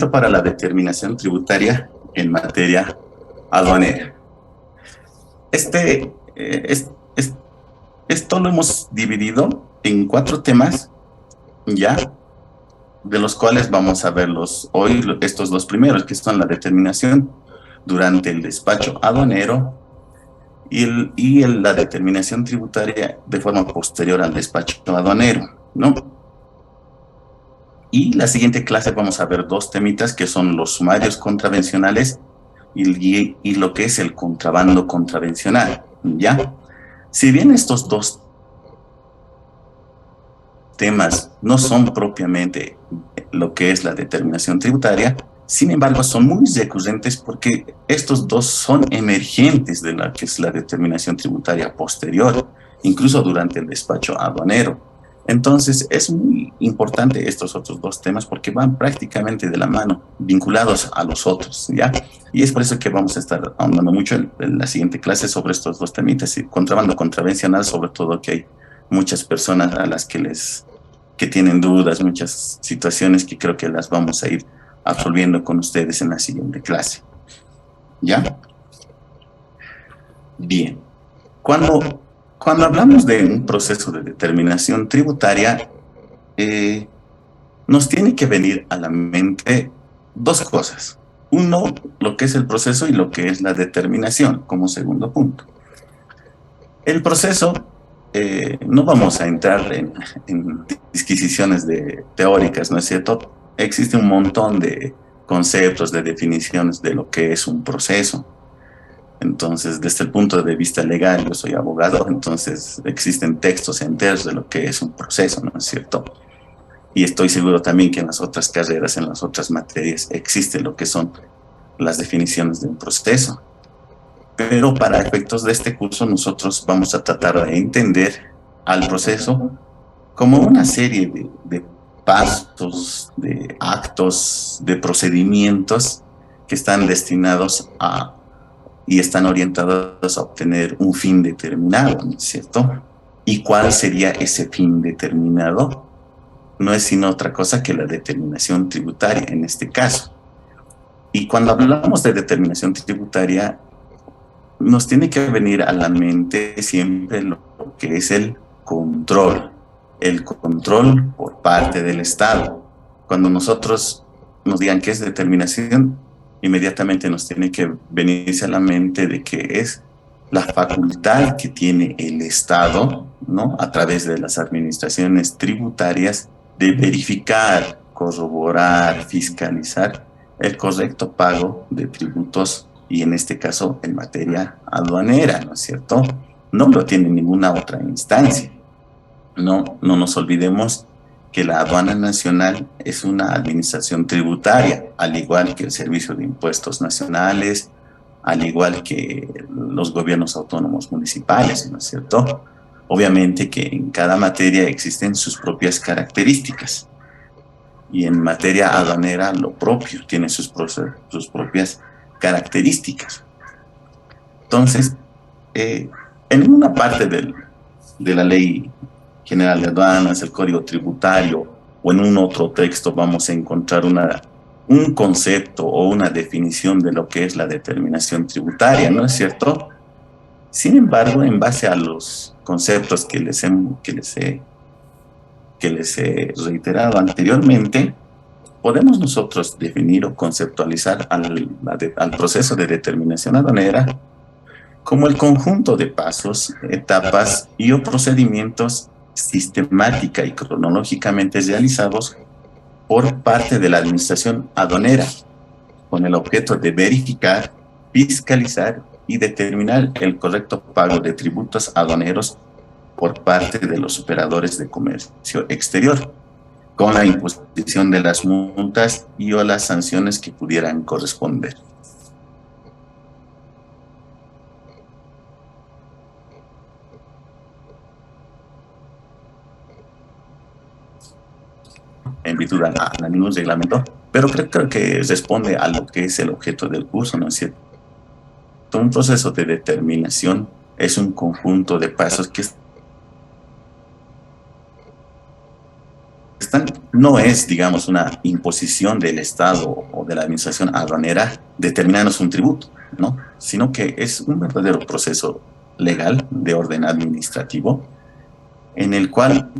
procedimiento para la determinación tributaria en materia aduanera. Esto lo hemos dividido en 4 temas, ya, de los cuales vamos a verlos hoy, estos 2 primeros, que son la determinación durante el despacho aduanero y la determinación tributaria de forma posterior al despacho aduanero, ¿no? Y la siguiente clase vamos a ver 2 temitas que son los sumarios contravencionales y lo que es el contrabando contravencional, ¿ya? Si bien estos 2 temas no son propiamente lo que es la determinación tributaria, sin embargo son muy recurrentes porque estos 2 son emergentes de la que es la determinación tributaria posterior, incluso durante el despacho aduanero. Entonces es muy importante estos otros 2 temas porque van prácticamente de la mano, vinculados a los otros, ¿ya? Y es por eso que vamos a estar ahondando mucho en la siguiente clase sobre estos 2 temitas, y contrabando contravencional, sobre todo que hay muchas personas a las que tienen dudas, muchas situaciones que creo que las vamos a ir absolviendo con ustedes en la siguiente clase. ¿Ya? Bien. Cuando hablamos de un proceso de determinación tributaria, nos tiene que venir a la mente 2 cosas. Uno, lo que es el proceso y lo que es la determinación, como segundo punto. El proceso, no vamos a entrar en disquisiciones teóricas, ¿no es cierto? Existe un montón de conceptos, de definiciones de lo que es un proceso. Entonces, desde el punto de vista legal, yo soy abogado, entonces existen textos enteros de lo que es un proceso, ¿no es cierto? Y estoy seguro también que en las otras carreras, en las otras materias, existe lo que son las definiciones de un proceso. Pero para efectos de este curso nosotros vamos a tratar de entender al proceso como una serie de pasos, de actos, de procedimientos que están destinados y están orientados a obtener un fin determinado, ¿no es cierto? ¿Y cuál sería ese fin determinado? No es sino otra cosa que la determinación tributaria en este caso. Y cuando hablamos de determinación tributaria, nos tiene que venir a la mente siempre lo que es el control por parte del Estado. Cuando nosotros nos digan qué es determinación, inmediatamente nos tiene que venirse a la mente de que es la facultad que tiene el Estado, ¿no? A través de las administraciones tributarias, de verificar, corroborar, fiscalizar el correcto pago de tributos y en este caso en materia aduanera, ¿no es cierto? No lo tiene ninguna otra instancia. No nos olvidemos que la aduana nacional es una administración tributaria, al igual que el Servicio de Impuestos Nacionales, al igual que los gobiernos autónomos municipales, ¿no es cierto? Obviamente que en cada materia existen sus propias características y en materia aduanera lo propio, tiene sus propias características. Entonces, en una parte de la Ley General de Aduanas, el Código Tributario o en un otro texto vamos a encontrar un concepto o una definición de lo que es la determinación tributaria, ¿no es cierto? Sin embargo, en base a los conceptos que les he reiterado anteriormente, podemos nosotros definir o conceptualizar al proceso de determinación aduanera como el conjunto de pasos, etapas y o procedimientos sistemática y cronológicamente realizados por parte de la administración aduanera, con el objeto de verificar, fiscalizar y determinar el correcto pago de tributos aduaneros por parte de los operadores de comercio exterior, con la imposición de las multas y o las sanciones que pudieran corresponder. En virtud a ningún reglamento, pero creo que responde a lo que es el objeto del curso, ¿no es cierto? Un proceso de determinación es un conjunto de pasos que prestan no es, digamos, una imposición del Estado o de la administración aduanera determinarnos un tributo, ¿no? Sino que es un verdadero proceso legal de orden administrativo en el cual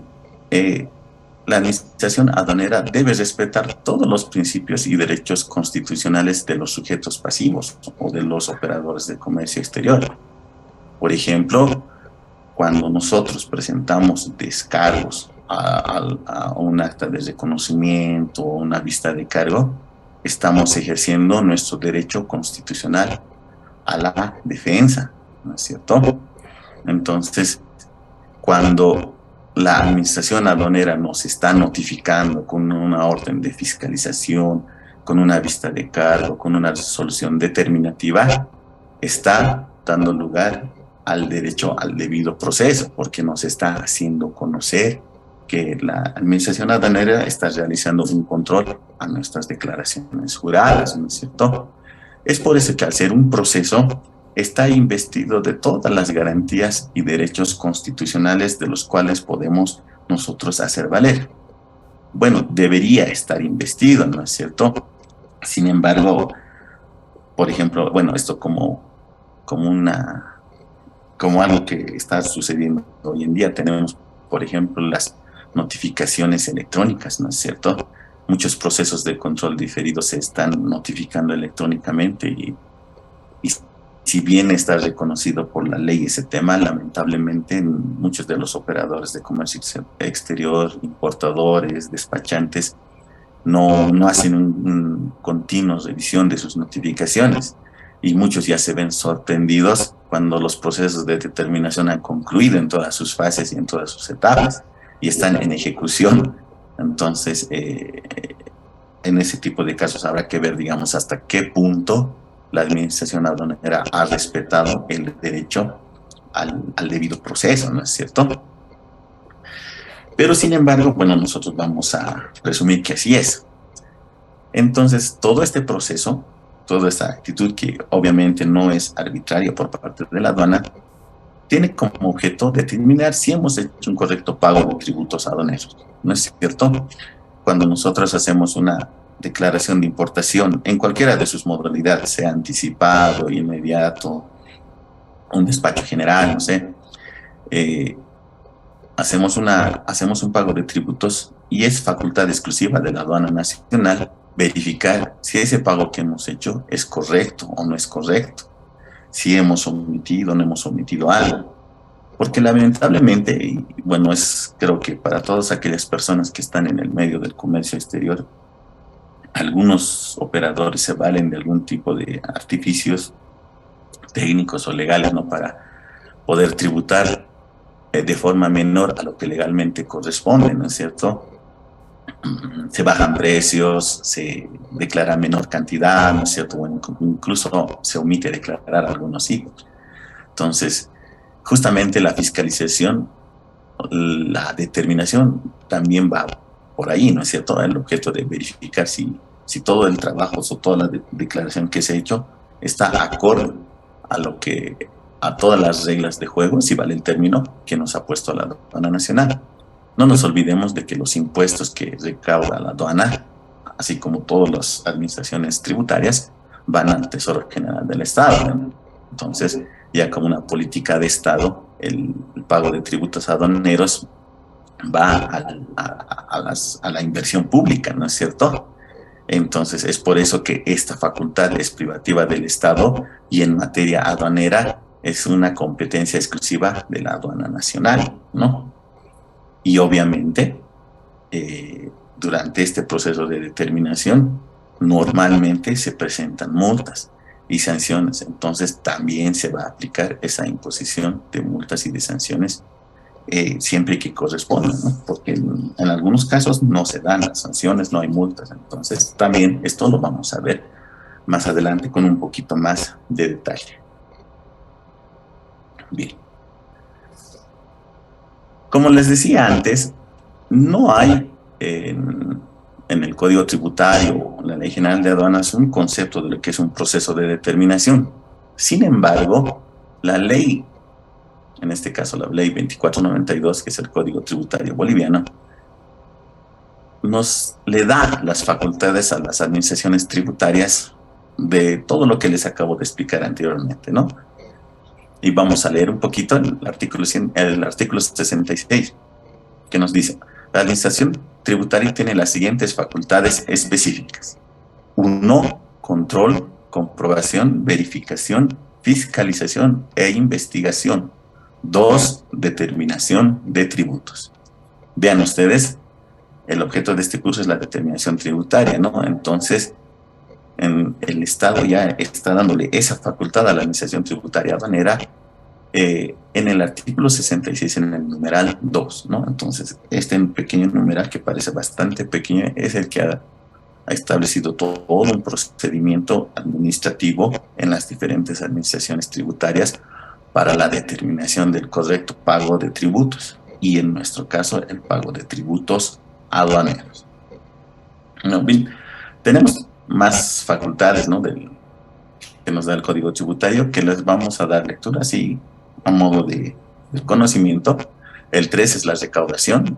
la administración aduanera debe respetar todos los principios y derechos constitucionales de los sujetos pasivos o de los operadores de comercio exterior. Por ejemplo, cuando nosotros presentamos descargos a un acta de reconocimiento o una vista de cargo, estamos ejerciendo nuestro derecho constitucional a la defensa, ¿no es cierto? Entonces, cuando la administración aduanera nos está notificando con una orden de fiscalización, con una vista de cargo, con una resolución determinativa, está dando lugar al derecho al debido proceso, porque nos está haciendo conocer que la administración aduanera está realizando un control a nuestras declaraciones juradas, ¿no es cierto? Es por eso que al ser un proceso, está investido de todas las garantías y derechos constitucionales de los cuales podemos nosotros hacer valer. Bueno, debería estar investido, ¿no es cierto? Sin embargo, por ejemplo, bueno, esto como algo que está sucediendo hoy en día, tenemos, por ejemplo, las notificaciones electrónicas, ¿no es cierto? Muchos procesos de control diferido se están notificando electrónicamente y si bien está reconocido por la ley ese tema, lamentablemente muchos de los operadores de comercio exterior, importadores, despachantes, no hacen un continuo revisión de sus notificaciones y muchos ya se ven sorprendidos cuando los procesos de determinación han concluido en todas sus fases y en todas sus etapas y están en ejecución. Entonces, en ese tipo de casos habrá que ver, digamos, hasta qué punto la administración aduanera ha respetado el derecho al debido proceso, ¿no es cierto? Pero sin embargo, bueno, nosotros vamos a presumir que así es. Entonces, todo este proceso, toda esta actitud que obviamente no es arbitraria por parte de la aduana, tiene como objeto determinar si hemos hecho un correcto pago de tributos aduaneros, ¿no es cierto? Cuando nosotros hacemos una declaración de importación en cualquiera de sus modalidades, sea anticipado, inmediato, un despacho general, no sé, hacemos un pago de tributos y es facultad exclusiva de la aduana nacional verificar si ese pago que hemos hecho es correcto o no es correcto, si hemos omitido o no hemos omitido algo. Porque lamentablemente, y bueno, creo que para todas aquellas personas que están en el medio del comercio exterior, algunos operadores se valen de algún tipo de artificios técnicos o legales, ¿no? Para poder tributar de forma menor a lo que legalmente corresponde, ¿no es cierto? Se bajan precios, se declara menor cantidad, ¿no es cierto? Bueno, incluso se omite declarar algunos hijos. Entonces, justamente la fiscalización, la determinación también va por ahí, ¿no es cierto? El objeto de verificar si todo el trabajo o toda la declaración que se ha hecho está acorde a todas las reglas de juego, si vale el término, que nos ha puesto la aduana nacional. No nos olvidemos de que los impuestos que recauda la aduana, así como todas las administraciones tributarias, van al Tesoro General del Estado, ¿no? Entonces, ya como una política de Estado, el pago de tributos aduaneros va a la inversión pública, ¿no es cierto? Entonces, es por eso que esta facultad es privativa del Estado y en materia aduanera es una competencia exclusiva de la aduana nacional, ¿no? Y obviamente, durante este proceso de determinación, normalmente se presentan multas y sanciones. Entonces, también se va a aplicar esa imposición de multas y de sanciones siempre que correspondan, ¿no? Porque en algunos casos no se dan las sanciones, no hay multas. Entonces, también esto lo vamos a ver más adelante con un poquito más de detalle. Bien. Como les decía antes, no hay en el Código Tributario o en la Ley General de Aduanas un concepto de lo que es un proceso de determinación. Sin embargo, la ley, en este caso la ley 2492, que es el Código Tributario boliviano, nos le da las facultades a las administraciones tributarias de todo lo que les acabo de explicar anteriormente, ¿no? Y vamos a leer un poquito el artículo 66, que nos dice: la administración tributaria tiene las siguientes facultades específicas. 1. Control, comprobación, verificación, fiscalización e investigación. 2. Determinación de tributos. Vean ustedes, el objeto de este curso es la determinación tributaria, ¿no? Entonces, el Estado ya está dándole esa facultad a la administración tributaria aduanera en el artículo 66, en el numeral 2, ¿no? Entonces, este pequeño numeral, que parece bastante pequeño, es el que ha establecido todo un procedimiento administrativo en las diferentes administraciones tributarias para la determinación del correcto pago de tributos, y en nuestro caso el pago de tributos aduaneros. No, bien, tenemos más facultades, ¿no?, que nos da el Código Tributario, que les vamos a dar lectura así a modo de conocimiento. El 3 es la recaudación.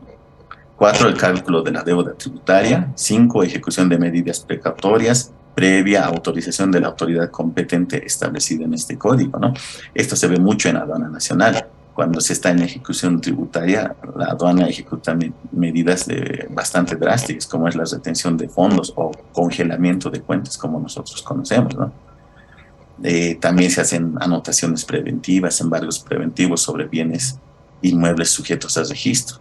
4, el cálculo de la deuda tributaria. 5, ejecución de medidas precautorias previa autorización de la autoridad competente establecida en este código, ¿no? Esto se ve mucho en la aduana nacional. Cuando se está en ejecución tributaria, la aduana ejecuta medidas bastante drásticas, como es la retención de fondos o congelamiento de cuentas, como nosotros conocemos, ¿no? También se hacen anotaciones preventivas, embargos preventivos sobre bienes inmuebles sujetos a registro.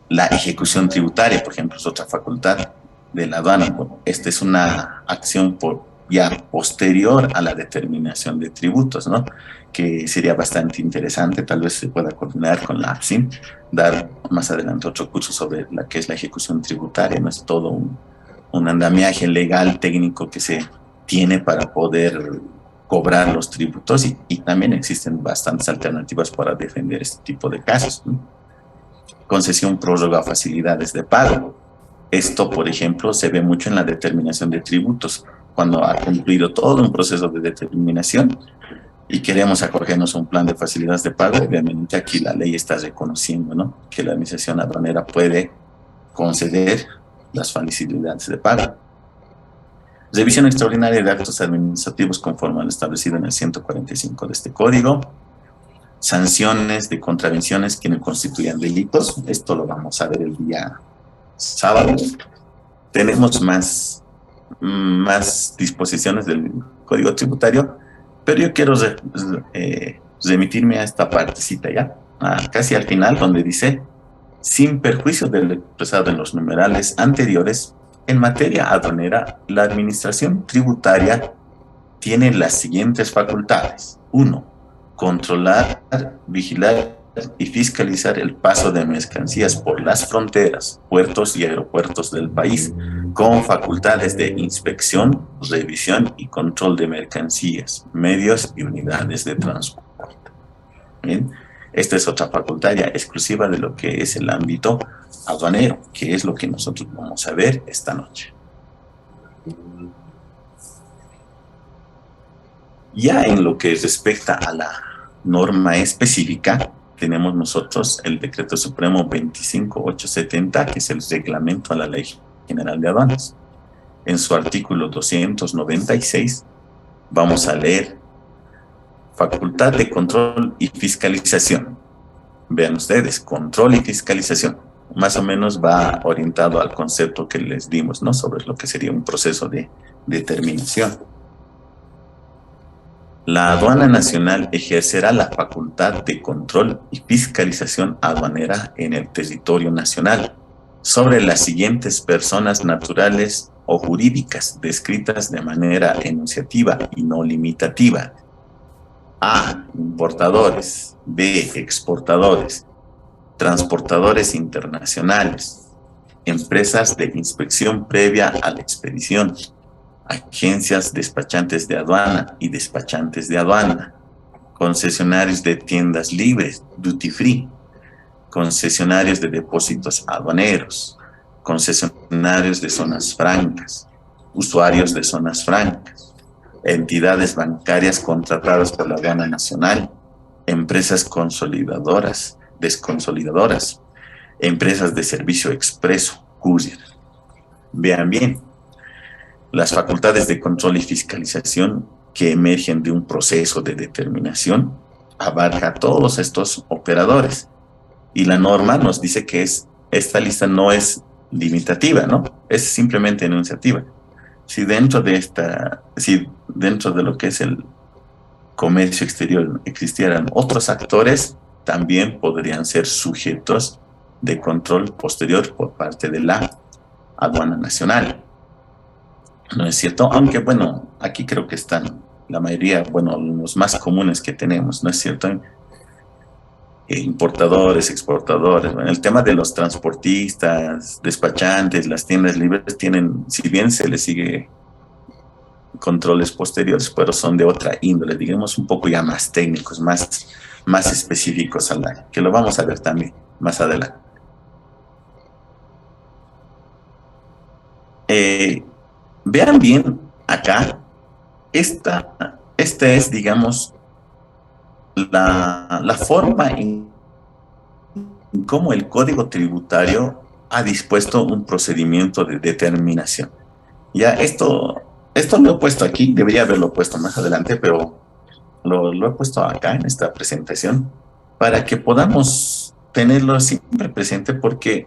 La ejecución tributaria, por ejemplo, es otra facultad de la aduana. Bueno, esta es una acción ya posterior a la determinación de tributos, ¿no?, que sería bastante interesante. Tal vez se pueda coordinar con la APSIM, dar más adelante otro curso sobre la que es la ejecución tributaria, ¿no? Es todo un andamiaje legal, técnico que se tiene para poder cobrar los tributos, y también existen bastantes alternativas para defender este tipo de casos, ¿no? Concesión, prórroga, facilidades de pago. Esto, por ejemplo, se ve mucho en la determinación de tributos. Cuando ha cumplido todo un proceso de determinación y queremos acogernos a un plan de facilidades de pago, obviamente aquí la ley está reconociendo, ¿no?, que la administración aduanera puede conceder las facilidades de pago. Revisión extraordinaria de actos administrativos conforme al establecido en el 145 de este código. Sanciones de contravenciones que no constituyan delitos. Esto lo vamos a ver el día sábado. Tenemos más disposiciones del Código Tributario, pero yo quiero remitirme a esta partecita ya, casi al final, donde dice: sin perjuicio de lo expresado en los numerales anteriores, en materia aduanera, la administración tributaria tiene las siguientes facultades. 1. Controlar, vigilar y fiscalizar el paso de mercancías por las fronteras, puertos y aeropuertos del país, con facultades de inspección, revisión y control de mercancías, medios y unidades de transporte. Bien, esta es otra facultad ya exclusiva de lo que es el ámbito aduanero, que es lo que nosotros vamos a ver esta noche. Ya en lo que respecta a la norma específica, tenemos nosotros el Decreto Supremo 25870, que es el reglamento a la Ley General de Aduanas. En su artículo 296 vamos a leer: facultad de control y fiscalización. Vean ustedes, control y fiscalización. Más o menos va orientado al concepto que les dimos, ¿no?, sobre lo que sería un proceso de determinación. La aduana nacional ejercerá la facultad de control y fiscalización aduanera en el territorio nacional sobre las siguientes personas naturales o jurídicas descritas de manera enunciativa y no limitativa. A. Importadores. B. Exportadores. Transportadores internacionales. Empresas de inspección previa a la expedición. Agencias despachantes de aduana y despachantes de aduana. Concesionarios de tiendas libres, duty free. Concesionarios de depósitos aduaneros. Concesionarios de zonas francas. Usuarios de zonas francas. Entidades bancarias contratadas por la aduana nacional. Empresas consolidadoras, desconsolidadoras. Empresas de servicio expreso, ocurrir. Vean bien, las facultades de control y fiscalización que emergen de un proceso de determinación abarca a todos estos operadores. Y la norma nos dice que esta lista no es limitativa, ¿no? Es simplemente enunciativa. Si dentro de lo que es el comercio exterior existieran otros actores, también podrían ser sujetos de control posterior por parte de la aduana nacional. ¿No es cierto? Aunque, bueno, aquí creo que están la mayoría, bueno, los más comunes que tenemos, ¿no es cierto? Importadores, exportadores. Bueno, el tema de los transportistas, despachantes, las tiendas libres tienen, si bien se les sigue controles posteriores, pero son de otra índole, digamos un poco ya más técnicos, más específicos que lo vamos a ver también más adelante. Vean bien acá, esta es, digamos, la forma en cómo el Código Tributario ha dispuesto un procedimiento de determinación. Ya esto lo he puesto aquí, debería haberlo puesto más adelante, pero lo he puesto acá en esta presentación para que podamos tenerlo siempre presente, porque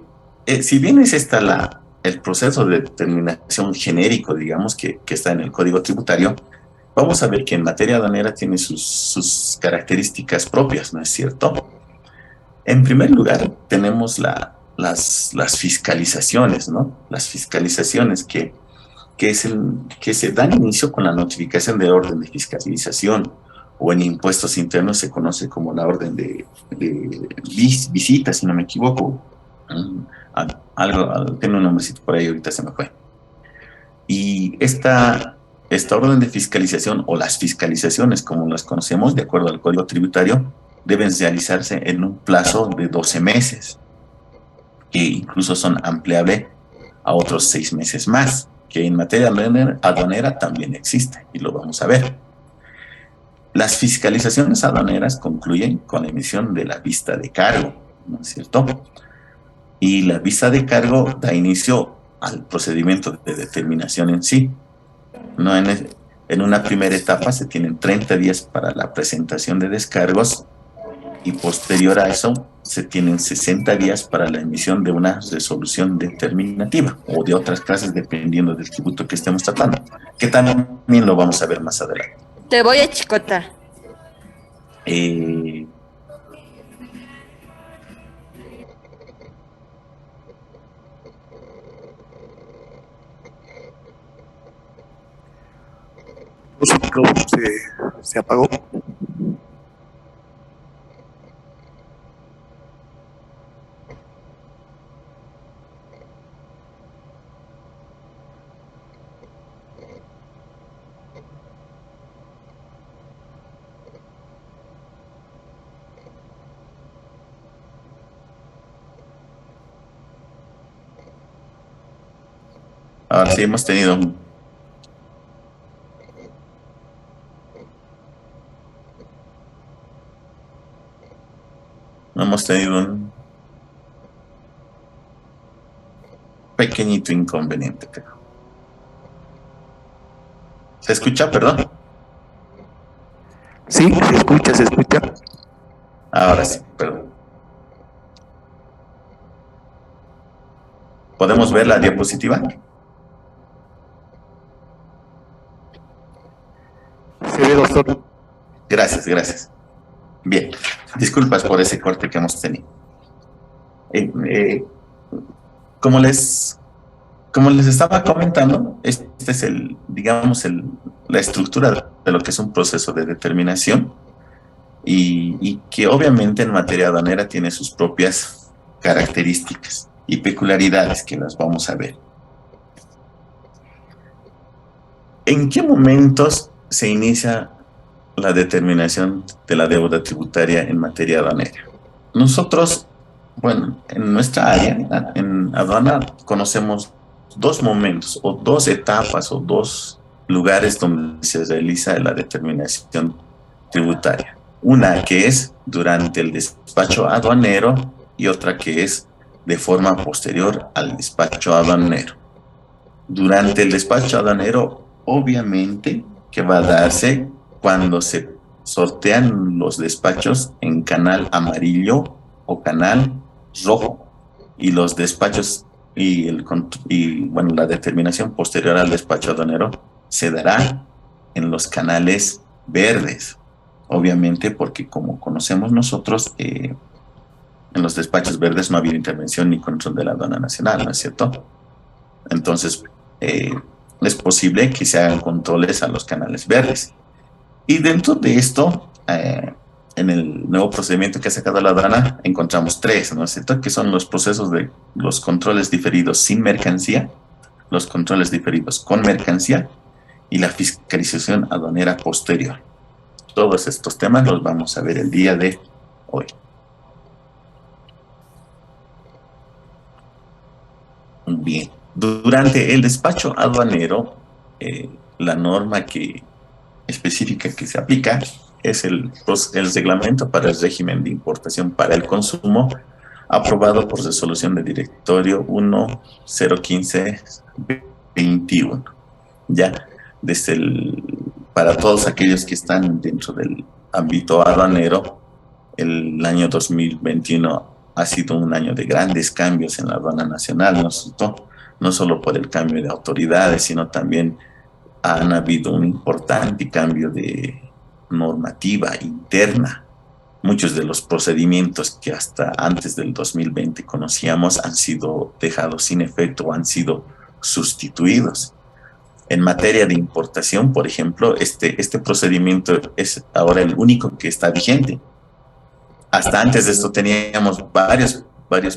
si bien es el proceso de determinación genérico, digamos, que está en el Código Tributario, vamos a ver que en materia aduanera tiene sus características propias, ¿no es cierto? En primer lugar, tenemos las fiscalizaciones, ¿no? Las fiscalizaciones que se dan inicio con la notificación de orden de fiscalización, o en impuestos internos se conoce como la orden de visita, si no me equivoco. Tiene un nombrecito por ahí, ahorita se me fue. Y esta orden de fiscalización, o las fiscalizaciones como las conocemos de acuerdo al Código Tributario, deben realizarse en un plazo de 12 meses, que incluso son ampliables a otros 6 meses más, que en materia aduanera también existe, y lo vamos a ver. Las fiscalizaciones aduaneras concluyen con la emisión de la vista de cargo, ¿no es cierto? Y la vista de cargo da inicio al procedimiento de determinación en sí. ¿No? En una primera etapa se tienen 30 días para la presentación de descargos, y posterior a eso se tienen 60 días para la emisión de una resolución determinativa o de otras clases, dependiendo del tributo que estemos tratando, que también lo vamos a ver más adelante. Te voy a chicotar. Su micrófono se apagó. Ahora sí hemos tenido un pequeñito inconveniente, creo. ¿Se escucha, perdón? Sí, se escucha. Ahora sí, perdón. ¿Podemos ver la diapositiva? Se ve, doctor. Gracias. Bien, disculpas por ese corte que hemos tenido. Como les estaba comentando, este es la estructura de lo que es un proceso de determinación, y que obviamente en materia aduanera tiene sus propias características y peculiaridades que las vamos a ver. ¿En qué momentos se inicia la determinación de la deuda tributaria en materia aduanera? Nosotros, bueno, en nuestra área, en aduana, conocemos dos momentos, o dos etapas, o dos lugares donde se realiza la determinación tributaria. Una que es durante el despacho aduanero, y otra que es de forma posterior al despacho aduanero. Durante el despacho aduanero, obviamente que va a darse cuando se sortean los despachos en canal amarillo o canal rojo, y los despachos bueno, la determinación posterior al despacho aduanero se dará en los canales verdes, obviamente porque como conocemos nosotros, en los despachos verdes no ha habido intervención ni control de la aduana nacional, ¿no es cierto? Entonces, es posible que se hagan controles a los canales verdes. Y dentro de esto, en el nuevo procedimiento que ha sacado la aduana, encontramos tres, ¿no es cierto? Que son los procesos de los controles diferidos sin mercancía, los controles diferidos con mercancía y la fiscalización aduanera posterior. Todos estos temas los vamos a ver el día de hoy. Bien, durante el despacho aduanero, la norma específica que se aplica es el reglamento para el régimen de importación para el consumo, aprobado por resolución de directorio 1015-21. Ya, para todos aquellos que están dentro del ámbito aduanero, el año 2021 ha sido un año de grandes cambios en la aduana nacional, no solo por el cambio de autoridades, sino también han habido un importante cambio de normativa interna. Muchos de los procedimientos que hasta antes del 2020 conocíamos han sido dejados sin efecto o han sido sustituidos. En materia de importación, por ejemplo, este procedimiento es ahora el único que está vigente. Hasta antes de esto teníamos varios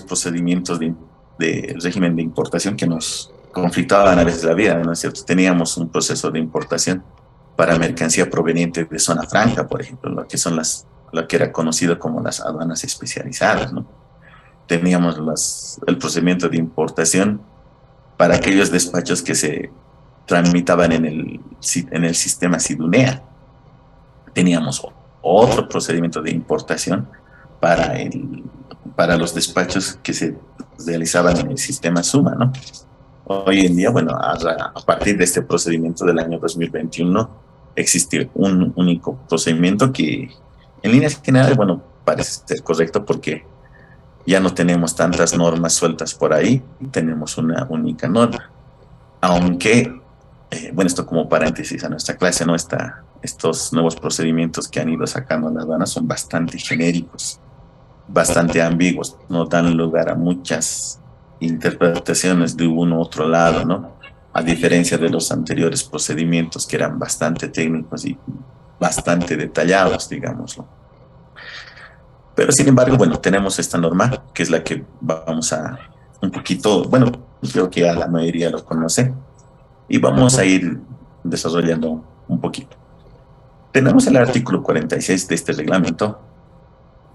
procedimientos de régimen de importación que nos conflictaban a veces la vida, ¿no es cierto? Teníamos un proceso de importación para mercancía proveniente de zona franca, por ejemplo, lo que era conocido como las aduanas especializadas, ¿no? Teníamos el procedimiento de importación para aquellos despachos que se tramitaban en el sistema SIDUNEA. Teníamos otro procedimiento de importación para los despachos que se realizaban en el sistema SUMA, ¿no? Hoy en día, bueno, a partir de este procedimiento del año 2021, existe un único procedimiento que, en líneas generales, bueno, parece ser correcto porque ya no tenemos tantas normas sueltas por ahí, tenemos una única norma. Aunque, bueno, esto como paréntesis a nuestra clase, ¿no? Estos nuevos procedimientos que han ido sacando la aduana son bastante genéricos, bastante ambiguos, no dan lugar a muchas interpretaciones de uno u otro lado, ¿no? A diferencia de los anteriores procedimientos que eran bastante técnicos y bastante detallados, digámoslo. Pero sin embargo, bueno, tenemos esta norma, que es la que vamos a un poquito, bueno, creo que a la mayoría lo conoce, y vamos a ir desarrollando un poquito. Tenemos el artículo 46 de este reglamento,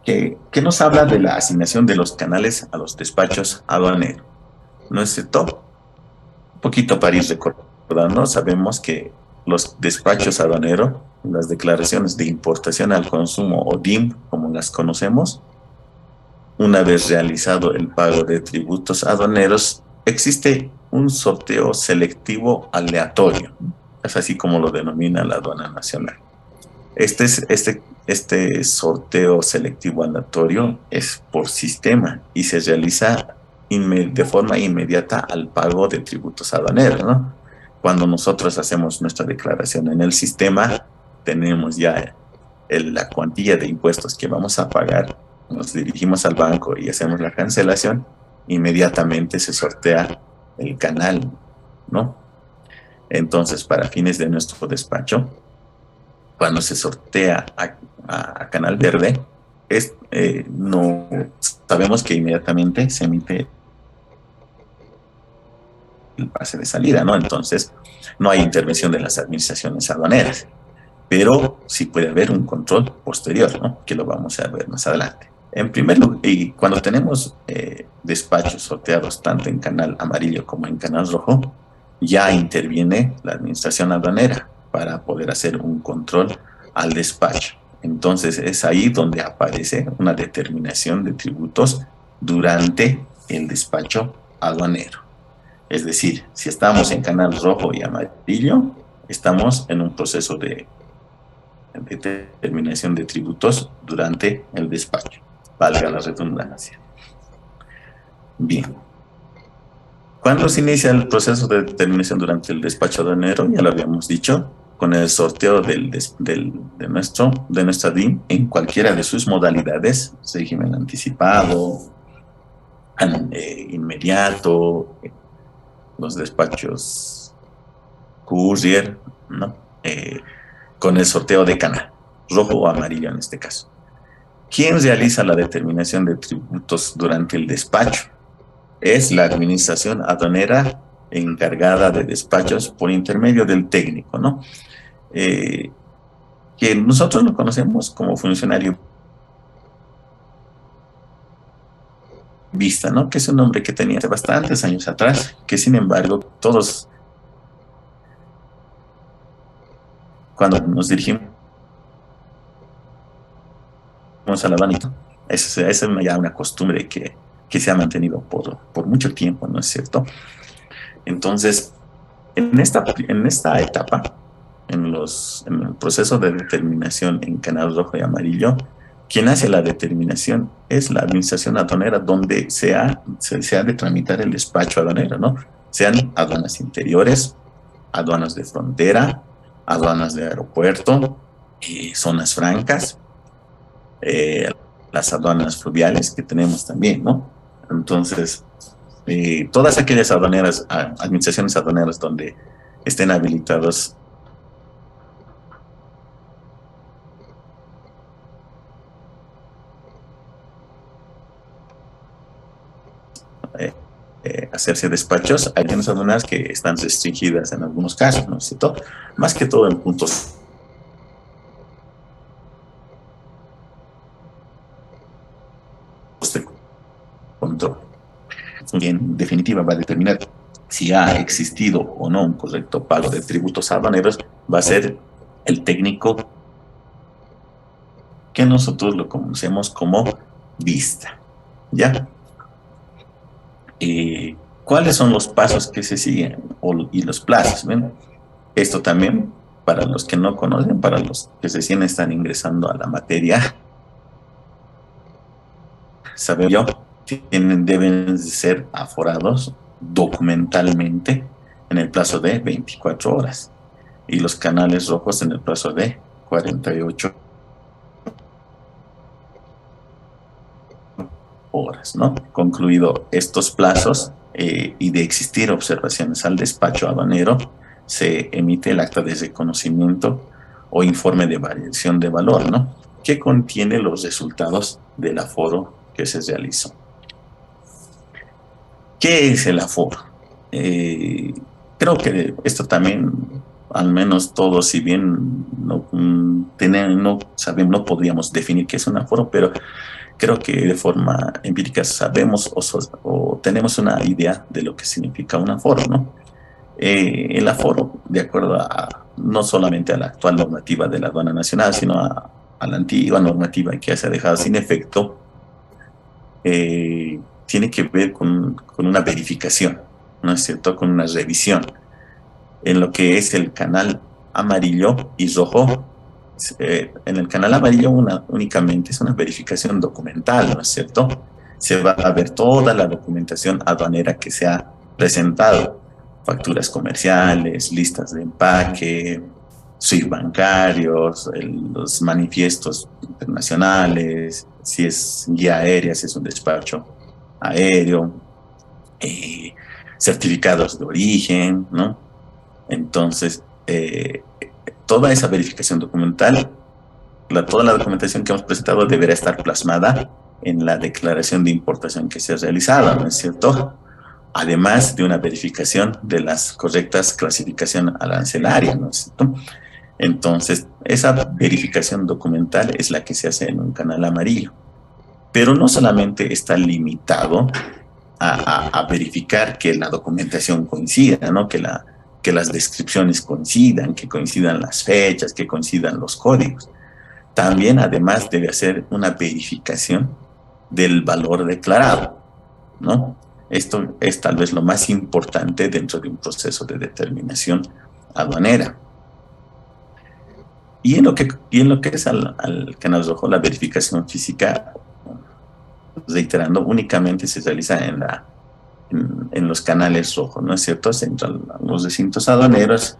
que nos habla de la asignación de los canales a los despachos aduaneros. ¿No es cierto? Un poquito para ir recordando, sabemos que los despachos aduaneros, las declaraciones de importación al consumo o DIM, como las conocemos, una vez realizado el pago de tributos aduaneros, existe un sorteo selectivo aleatorio. Es así como lo denomina la aduana nacional. Este sorteo selectivo aleatorio es por sistema y se realiza de forma inmediata al pago de tributos aduaneros, ¿no? Cuando nosotros hacemos nuestra declaración en el sistema, tenemos ya la cuantía de impuestos que vamos a pagar, nos dirigimos al banco y hacemos la cancelación, inmediatamente se sortea el canal, ¿no? Entonces, para fines de nuestro despacho, cuando se sortea a canal verde, no sabemos que inmediatamente se emite el pase de salida, ¿no? Entonces, no hay intervención de las administraciones aduaneras, pero sí puede haber un control posterior, ¿no? Que lo vamos a ver más adelante. En primer lugar, y cuando tenemos despachos sorteados tanto en canal amarillo como en canal rojo, ya interviene la administración aduanera para poder hacer un control al despacho. Entonces es ahí donde aparece una determinación de tributos durante el despacho aduanero. Es decir, si estamos en canal rojo y amarillo, estamos en un proceso de determinación de tributos durante el despacho, valga la redundancia. Bien. ¿Cuándo se inicia el proceso de determinación durante el despacho aduanero? Ya lo habíamos dicho, con el sorteo de nuestra DIM en cualquiera de sus modalidades, régimen anticipado, inmediato, los despachos courier, ¿no? Con el sorteo de canal, rojo o amarillo en este caso. ¿Quién realiza la determinación de tributos durante el despacho? Es la administración aduanera encargada de despachos por intermedio del técnico, ¿no? Que nosotros lo conocemos como funcionario vista, ¿no? Que es un nombre que tenía hace bastantes años atrás, que sin embargo todos, cuando nos dirigimos a la aduana, esa es ya una costumbre que se ha mantenido por mucho tiempo, ¿no es cierto? Entonces, en esta etapa, en el proceso de determinación en canal rojo y amarillo, quien hace la determinación es la administración aduanera, donde se ha de tramitar el despacho aduanero, ¿no? Sean aduanas interiores, aduanas de frontera, aduanas de aeropuerto, zonas francas, las aduanas fluviales que tenemos también, ¿no? Entonces, todas aquellas administraciones aduaneras donde estén habilitados hacerse despachos, hay unas aduanas que están restringidas en algunos casos, ¿no es cierto? Más que todo en puntos de control. Y en definitiva va a determinar si ha existido o no un correcto pago de tributos aduaneros, va a ser el técnico que nosotros lo conocemos como vista, ¿ya? ¿Cuáles son los pasos que se siguen y los plazos? ¿Ven? Esto también, para los que no conocen, para los que recién están ingresando a la materia, saben yo, deben ser aforados documentalmente en el plazo de 24 horas y los canales rojos en el plazo de 48 horas, ¿no? Concluido estos plazos y de existir observaciones al despacho aduanero, se emite el acta de reconocimiento o informe de variación de valor, ¿no? Que contiene los resultados del aforo que se realizó. ¿Qué es el aforo? Creo que esto también, al menos todos, si bien no sabemos, no podríamos definir qué es un aforo, pero creo que de forma empírica sabemos o tenemos una idea de lo que significa un aforo, ¿no? El aforo, de acuerdo no solamente a la actual normativa de la aduana nacional, sino a la antigua normativa que se ha dejado sin efecto, tiene que ver con una verificación, ¿no es cierto?, con una revisión. En lo que es el canal amarillo y rojo, en el canal amarillo únicamente es una verificación documental, ¿no es cierto? Se va a ver toda la documentación aduanera que se ha presentado, facturas comerciales, listas de empaque, SWIFT bancarios, los manifiestos internacionales, si es guía aérea, si es un despacho aéreo, certificados de origen, ¿no? Entonces, toda esa verificación documental, toda la documentación que hemos presentado deberá estar plasmada en la declaración de importación que se ha realizado, ¿no es cierto? Además de una verificación de las correctas clasificación arancelaria, ¿no es cierto? Entonces, esa verificación documental es la que se hace en un canal amarillo. Pero no solamente está limitado a verificar que la documentación coincida, ¿no? Que las descripciones coincidan, que coincidan las fechas, que coincidan los códigos. También, además, debe hacer una verificación del valor declarado. ¿no? Esto es tal vez lo más importante dentro de un proceso de determinación aduanera. Y en lo que es al canal rojo, la verificación física, reiterando, únicamente se realiza en los canales rojos, ¿no es cierto? Se entran a los recintos aduaneros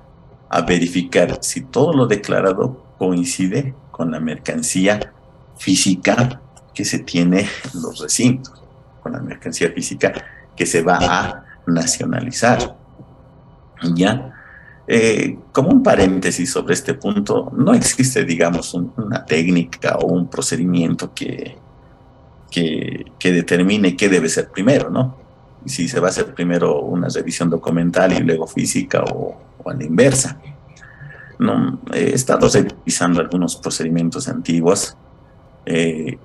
a verificar si todo lo declarado coincide con la mercancía física que se tiene en los recintos, con la mercancía física que se va a nacionalizar. ¿Ya? Como un paréntesis sobre este punto, no existe, digamos, una técnica o un procedimiento que determine qué debe ser primero, ¿no? Si se va a hacer primero una revisión documental y luego física o a la inversa. No, he estado revisando algunos procedimientos antiguos. Eh,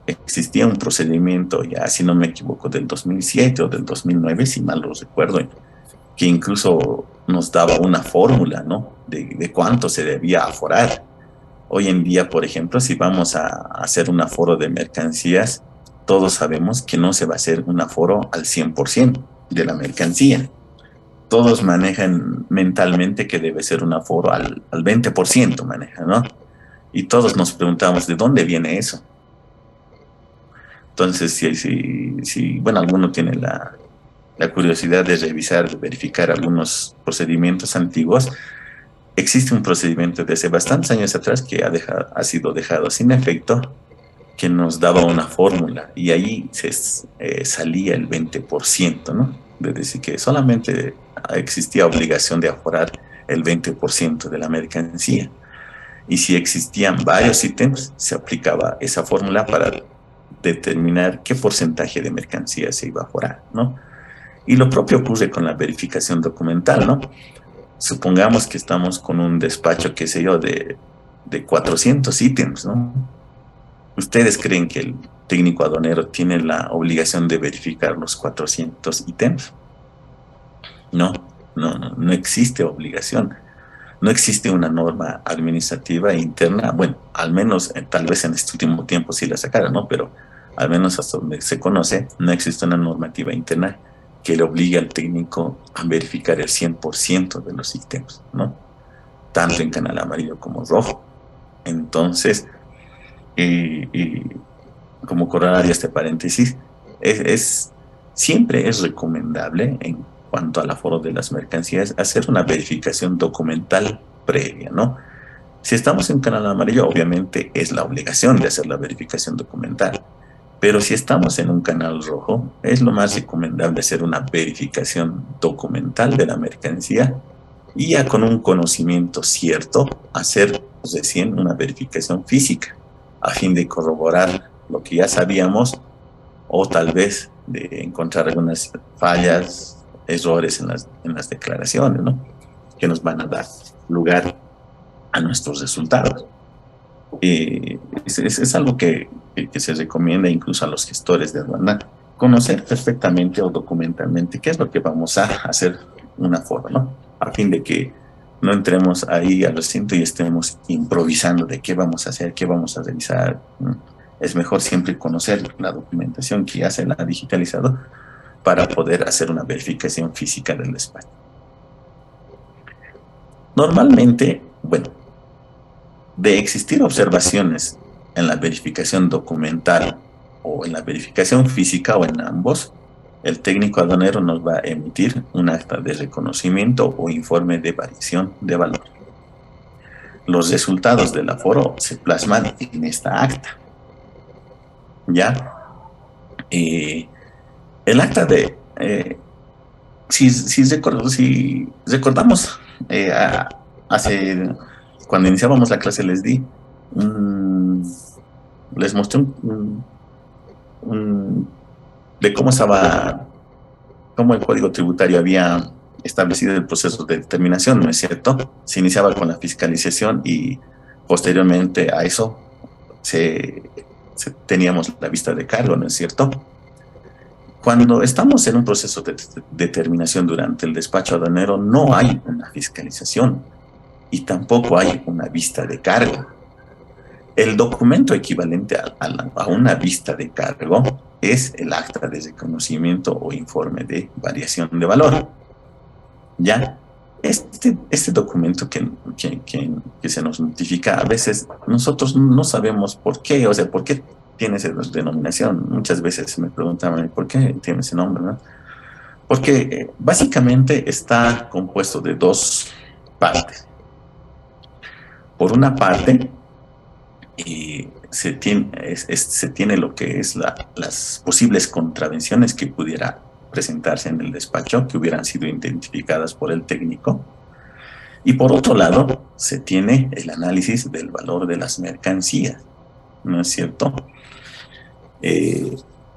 Existía un procedimiento, ya si no me equivoco, del 2007 o del 2009, si mal lo recuerdo, que incluso nos daba una fórmula, ¿no? De cuánto se debía aforar. Hoy en día, por ejemplo, si vamos a hacer un aforo de mercancías, todos sabemos que no se va a hacer un aforo al 100% de la mercancía. Todos manejan mentalmente que debe ser un aforo al 20%, manejan, ¿no? Y todos nos preguntamos, ¿de dónde viene eso? Entonces, si bueno, alguno tiene la curiosidad de revisar, de verificar algunos procedimientos antiguos, existe un procedimiento desde bastantes años atrás que ha sido dejado sin efecto, que nos daba una fórmula y ahí salía el 20%, ¿no? Es decir, que solamente existía obligación de aforar el 20% de la mercancía. Y si existían varios ítems, se aplicaba esa fórmula para determinar qué porcentaje de mercancía se iba a aforar, ¿no? Y lo propio ocurre con la verificación documental, ¿no? Supongamos que estamos con un despacho, qué sé yo, de 400 ítems, ¿no? ¿Ustedes creen que el técnico aduanero tiene la obligación de verificar los 400 ítems? No, no existe obligación. No existe una norma administrativa interna, bueno, al menos tal vez en este último tiempo sí la sacaron, ¿no? Pero al menos hasta donde se conoce, no existe una normativa interna que le obligue al técnico a verificar el 100% de los ítems, ¿no? Tanto en canal amarillo como rojo. Entonces, y como corolario a este paréntesis, es, siempre es recomendable en cuanto al aforo de las mercancías hacer una verificación documental previa, ¿no? Si estamos en canal amarillo, obviamente es la obligación de hacer la verificación documental. Pero si estamos en un canal rojo, es lo más recomendable hacer una verificación documental de la mercancía y ya con un conocimiento cierto, hacer recién una verificación física a fin de corroborar lo que ya sabíamos o tal vez de encontrar algunas fallas, errores en las declaraciones, ¿no? Que nos van a dar lugar a nuestros resultados. Es algo que se recomienda incluso a los gestores de aduana, conocer perfectamente o documentalmente qué es lo que vamos a hacer una forma, ¿no? A fin de que no entremos ahí al recinto y estemos improvisando de qué vamos a hacer, qué vamos a revisar. Es mejor siempre conocer la documentación que ya se la ha digitalizado para poder hacer una verificación física del despacho. Normalmente, bueno, de existir observaciones en la verificación documental o en la verificación física o en ambos, el técnico aduanero nos va a emitir un acta de reconocimiento o informe de variación de valor. Los resultados del aforo se plasman en esta acta. ¿Ya? El acta de... si recordamos, hace cuando iniciábamos la clase les mostré de cómo el Código Tributario había establecido el proceso de determinación, ¿no es cierto? Se iniciaba con la fiscalización y posteriormente a eso teníamos la vista de cargo, ¿no es cierto? Cuando estamos en un proceso de determinación durante el despacho aduanero, no hay una fiscalización y tampoco hay una vista de cargo. El documento equivalente a una vista de cargo es el acta de reconocimiento o informe de variación de valor. Ya, este documento que se nos notifica, a veces nosotros no sabemos por qué, o sea, por qué tiene esa denominación. Muchas veces me preguntan, ¿por qué tiene ese nombre, no? Porque básicamente está compuesto de dos partes. Por una parte, se tiene lo que es las posibles contravenciones que pudiera presentarse en el despacho, que hubieran sido identificadas por el técnico. Y por otro lado, se tiene el análisis del valor de las mercancías, ¿no es cierto?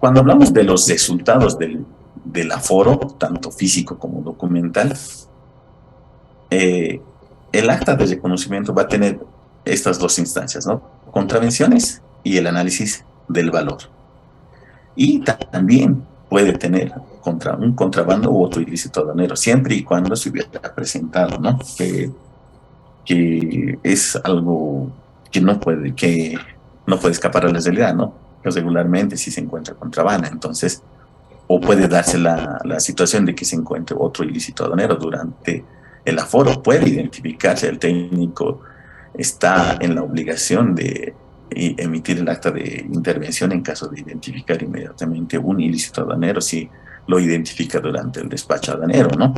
Cuando hablamos de los resultados del aforo, tanto físico como documental, el acta de reconocimiento va a tener estas dos instancias, ¿no? Contravenciones y el análisis del valor. Y también puede tener un contrabando u otro ilícito aduanero, siempre y cuando se hubiera presentado, ¿no? Que es algo que no puede escapar a la realidad, ¿no? Que regularmente si se encuentra contrabando, entonces, o puede darse la situación de que se encuentre otro ilícito aduanero durante el aforo, puede identificarse, el técnico está en la obligación de emitir el acta de intervención en caso de identificar inmediatamente un ilícito aduanero, si lo identifica durante el despacho aduanero, ¿no?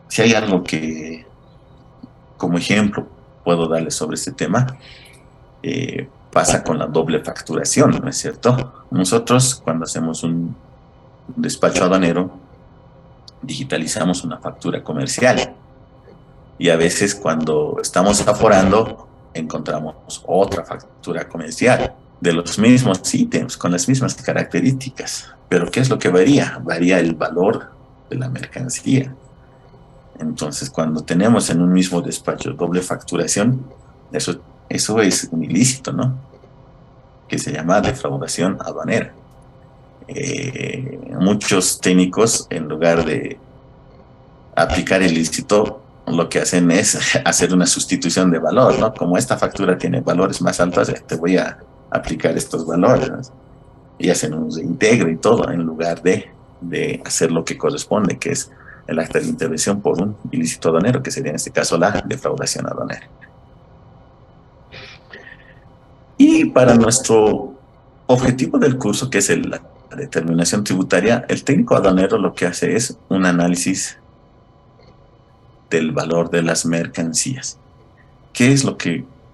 Si hay algo que, como ejemplo, puedo darles sobre este tema, pasa con la doble facturación, ¿no es cierto? Nosotros, cuando hacemos un despacho aduanero, digitalizamos una factura comercial y a veces cuando estamos aforando encontramos otra factura comercial de los mismos ítems con las mismas características, pero ¿qué es lo que varía? Varía el valor de la mercancía. Entonces, cuando tenemos en un mismo despacho doble facturación, eso es un ilícito, ¿no? Que se llama defraudación aduanera. Muchos técnicos, en lugar de aplicar el ilícito, lo que hacen es hacer una sustitución de valor, ¿no? Como esta factura tiene valores más altos, te voy a aplicar estos valores, ¿no? Y hacen un reintegro y todo, en lugar de hacer lo que corresponde, que es el acta de intervención por un ilícito aduanero, que sería en este caso la defraudación aduanera. Y para nuestro objetivo del curso, que es la determinación tributaria, el técnico aduanero lo que hace es un análisis del valor de las mercancías. ¿Qué es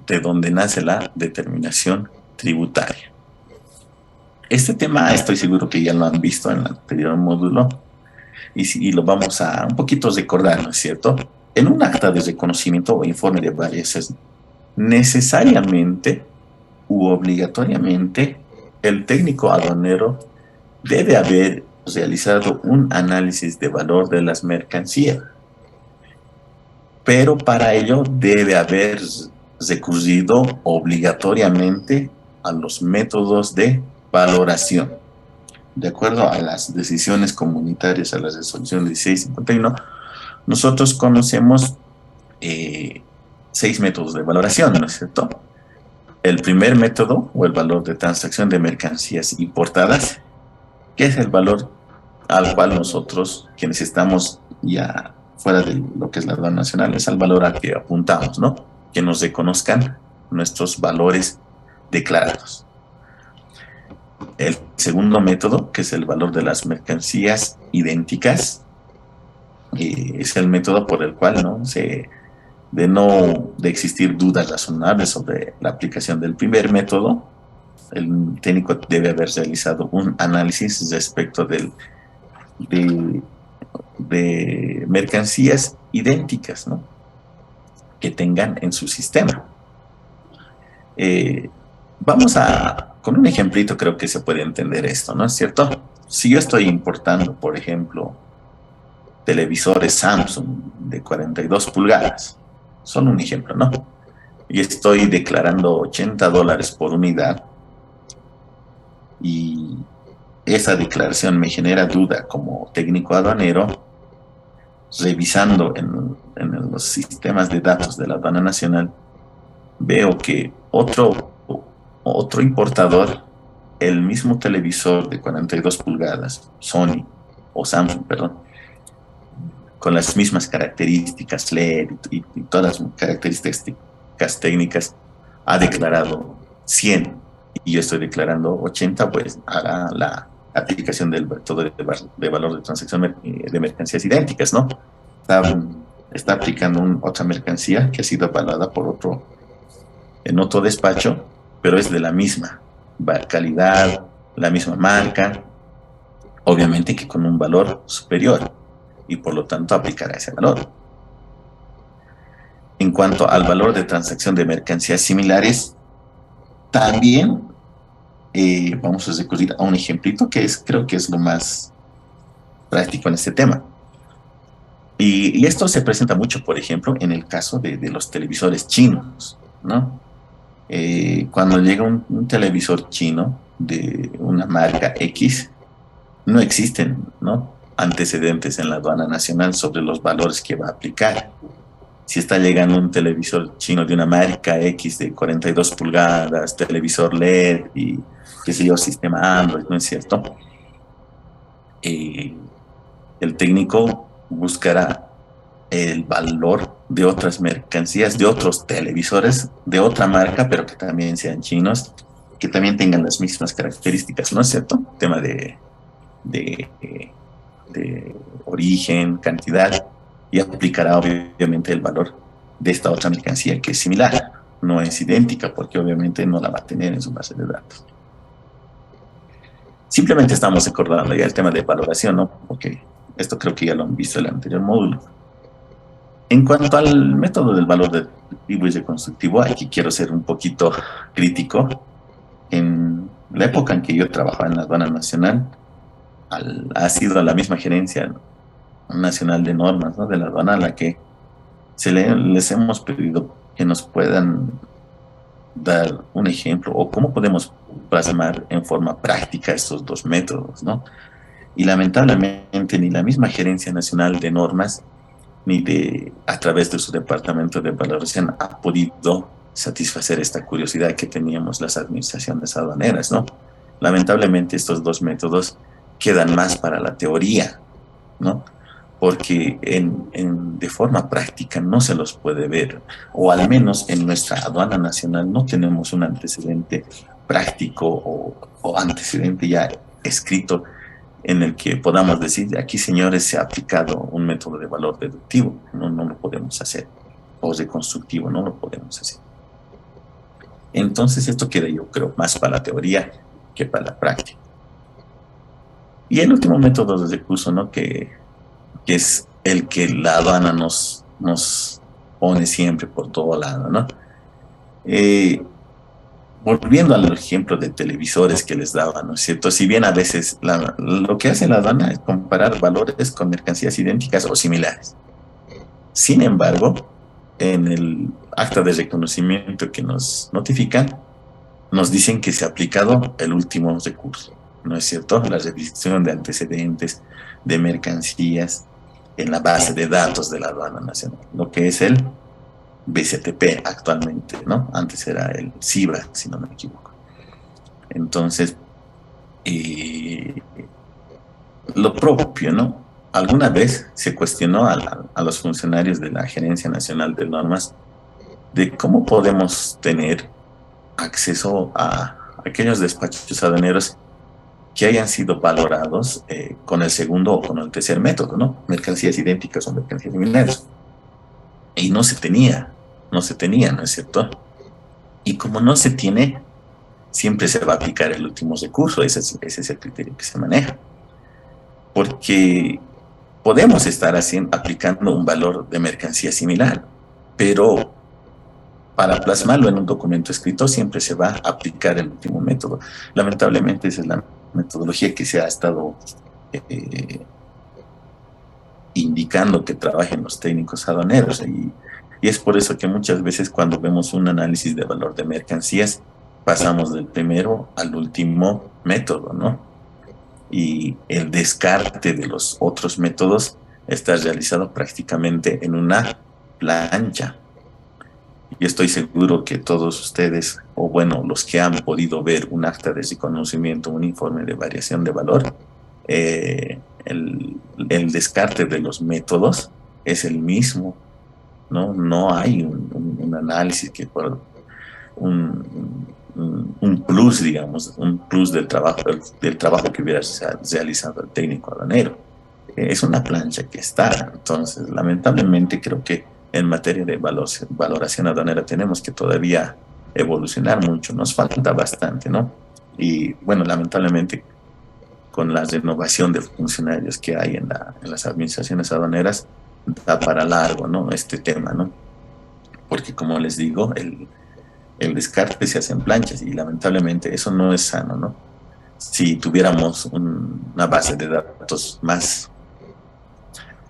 de donde nace la determinación tributaria? Este tema estoy seguro que ya lo han visto en el anterior módulo y lo vamos a un poquito recordar, ¿no es cierto? En un acta de reconocimiento o informe de variaciones, necesariamente u obligatoriamente el técnico aduanero debe haber realizado un análisis de valor de las mercancías, pero para ello debe haber recurrido obligatoriamente a los métodos de valoración. De acuerdo a las decisiones comunitarias, a la resolución 1651, nosotros conocemos 6 métodos de valoración, ¿no es cierto? El primer método, o el valor de transacción de mercancías importadas, que es el valor al cual nosotros, quienes estamos ya fuera de lo que es la aduana nacional, es al valor al que apuntamos, ¿no? Que nos reconozcan nuestros valores declarados. El segundo método, que es el valor de las mercancías idénticas, es el método por el cual de existir dudas razonables sobre la aplicación del primer método, el técnico debe haber realizado un análisis respecto de mercancías idénticas, ¿no? Que tengan en su sistema. Vamos con un ejemplito creo que se puede entender esto, ¿no es cierto? Si yo estoy importando, por ejemplo, televisores Samsung de 42 pulgadas, son un ejemplo, ¿no? Y estoy declarando $80 por unidad, y esa declaración me genera duda como técnico aduanero, revisando en los sistemas de datos de la aduana nacional, veo que otro importador el mismo televisor de 42 pulgadas, Sony o Samsung, perdón, con las mismas características LED y todas las características técnicas, ha declarado 100 y yo estoy declarando 80, pues hará la aplicación del método de valor de transacción de mercancías idénticas, ¿no? Está aplicando otra mercancía que ha sido avalada por en otro despacho, pero es de la misma calidad, la misma marca, obviamente que con un valor superior y por lo tanto aplicará ese valor. En cuanto al valor de transacción de mercancías similares, también vamos a recurrir a un ejemplito que creo que es lo más práctico en este tema. Y esto se presenta mucho, por ejemplo, en el caso de los televisores chinos, ¿no? Cuando llega un televisor chino de una marca X, no existen, ¿no?, antecedentes en la aduana nacional sobre los valores que va a aplicar. Si está llegando un televisor chino de una marca X de 42 pulgadas, televisor LED y qué sé yo, sistema Android, ¿no es cierto? El técnico buscará el valor de otras mercancías, de otros televisores, de otra marca, pero que también sean chinos, que también tengan las mismas características, ¿no es cierto? Tema de origen, cantidad, y aplicará obviamente el valor de esta otra mercancía que es similar, no es idéntica, porque obviamente no la va a tener en su base de datos. Simplemente estamos recordando ya el tema de valoración, ¿no? Porque esto creo que ya lo han visto en el anterior módulo. En cuanto al método del valor deductivo y reconstructivo, aquí quiero ser un poquito crítico. En la época en que yo trabajaba en la aduana nacional, ha sido la misma gerencia nacional de normas, ¿no?, de la aduana a la que les hemos pedido que nos puedan dar un ejemplo o cómo podemos plasmar en forma práctica estos dos métodos, ¿no? Y lamentablemente ni la misma gerencia nacional de normas ni a través de su departamento de valoración ha podido satisfacer esta curiosidad que teníamos las administraciones aduaneras, ¿no? Lamentablemente estos dos métodos quedan más para la teoría, ¿no? Porque de forma práctica no se los puede ver, o al menos en nuestra aduana nacional no tenemos un antecedente práctico o antecedente ya escrito en el que podamos decir, aquí señores se ha aplicado un método de valor deductivo, no lo podemos hacer, o reconstructivo, no lo podemos hacer. Entonces esto queda, yo creo, más para la teoría que para la práctica. Y el último método de recurso, ¿no?, que es el que la aduana nos pone siempre por todo lado, ¿no? Volviendo al ejemplo de televisores que les daba, ¿no es cierto? Si bien a veces lo que hace la aduana es comparar valores con mercancías idénticas o similares. Sin embargo, en el acta de reconocimiento que nos notifican, nos dicen que se ha aplicado el último recurso, ¿no es cierto? La revisión de antecedentes de mercancías en la base de datos de la aduana nacional, lo que es el BCTP actualmente, ¿no? Antes era el CIBA, si no me equivoco. Entonces, lo propio, ¿no? Alguna vez se cuestionó a los funcionarios de la Gerencia Nacional de Normas de cómo podemos tener acceso a aquellos despachos aduaneros que hayan sido valorados con el segundo o con el tercer método, ¿no? Mercancías idénticas o mercancías similares. Y no se tenía, ¿no es cierto? Y como no se tiene, siempre se va a aplicar el último recurso, ese es el criterio que se maneja. Porque podemos estar aplicando un valor de mercancía similar, pero para plasmarlo en un documento escrito siempre se va a aplicar el último método. Lamentablemente esa es la metodología que se ha estado indicando que trabajen los técnicos aduaneros y es por eso que muchas veces cuando vemos un análisis de valor de mercancías pasamos del primero al último método, ¿no? Y el descarte de los otros métodos está realizado prácticamente en una plancha. y estoy seguro que todos ustedes, o bueno, los que han podido ver un acta de reconocimiento, un informe de variación de valor, el descarte de los métodos es el mismo, ¿no? No hay un análisis que por un plus, digamos, un plus del trabajo que hubiera realizado el técnico aduanero. Es una plancha que está. Entonces, lamentablemente, creo que en materia de valoración aduanera tenemos que todavía evolucionar mucho. Nos falta bastante, ¿no? Y bueno, lamentablemente, con la renovación de funcionarios que hay en las administraciones aduaneras, da para largo, ¿no? Este tema, ¿no? Porque como les digo, el descarte se hace en planchas y lamentablemente eso no es sano, ¿no? Si tuviéramos una base de datos más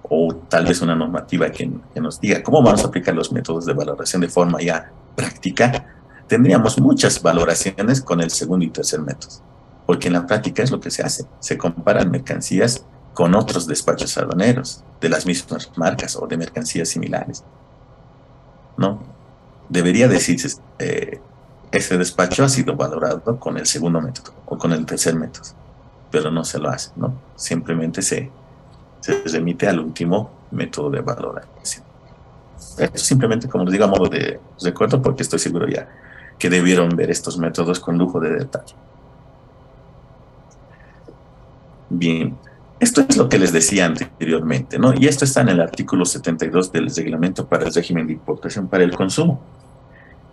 o tal vez una normativa que nos diga cómo vamos a aplicar los métodos de valoración de forma ya práctica, tendríamos muchas valoraciones con el segundo y tercer método, porque en la práctica es lo que se hace, se comparan mercancías con otros despachos aduaneros de las mismas marcas o de mercancías similares, ¿no? Debería decirse, ese despacho ha sido valorado con el segundo método o con el tercer método, pero no se lo hace, ¿no? Simplemente se remite al último método de valoración. Esto simplemente, como les digo, a modo de recuerdo, porque estoy seguro ya que debieron ver estos métodos con lujo de detalle. Bien, esto es lo que les decía anteriormente, ¿no? Y esto está en el artículo 72 del reglamento para el régimen de importación para el consumo.